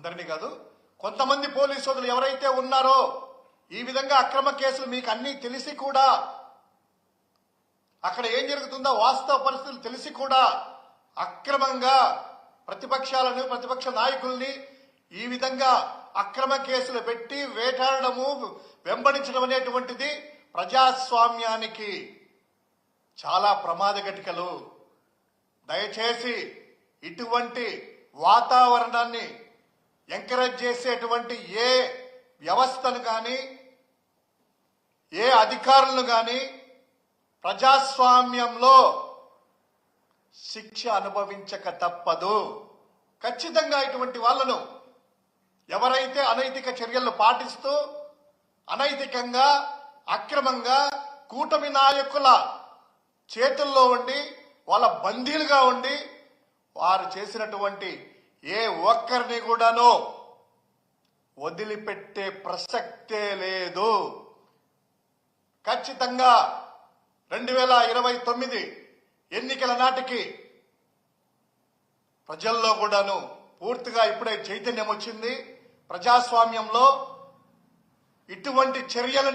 అందరినీ కాదు, కొంతమంది పోలీసు సోదరులు ఎవరైతే ఉన్నారో ఈ విధంగా అక్రమ కేసులు మీకు అన్నీ తెలిసి కూడా, అక్కడ ఏం జరుగుతుందో వాస్తవ పరిస్థితులు తెలిసి కూడా అక్రమంగా ప్రతిపక్షాలను, ప్రతిపక్ష నాయకుల్ని ఈ విధంగా అక్రమ కేసులు పెట్టి వేటాడము, వెంబడించడం అనేటువంటిది ప్రజాస్వామ్యానికి చాలా ప్రమాదఘటికలు. దయచేసి ఇటువంటి వాతావరణాన్ని ఎంకరేజ్ చేసేటువంటి ఏ వ్యవస్థను కానీ, ఏ అధికారులను కానీ ప్రజాస్వామ్యంలో శిక్ష అనుభవించక తప్పదు. ఖచ్చితంగా ఇటువంటి వాళ్లను ఎవరైతే అనైతిక చర్యలను పాటిస్తూ అనైతికంగా, అక్రమంగా కూటమి నాయకుల చేతుల్లో ఉండి, వాళ్ళ బందీలుగా ఉండి వారు చేసినటువంటి ఏ ఒక్కరిని కూడాను వదిలిపెట్టే ప్రసక్తే లేదు. ఖచ్చితంగా 2029 ఎన్నికల నాటికి ప్రజల్లో కూడాను పూర్తిగా ఇప్పుడే చైతన్యం వచ్చింది. ప్రజాస్వామ్యంలో ఇటువంటి చర్యలని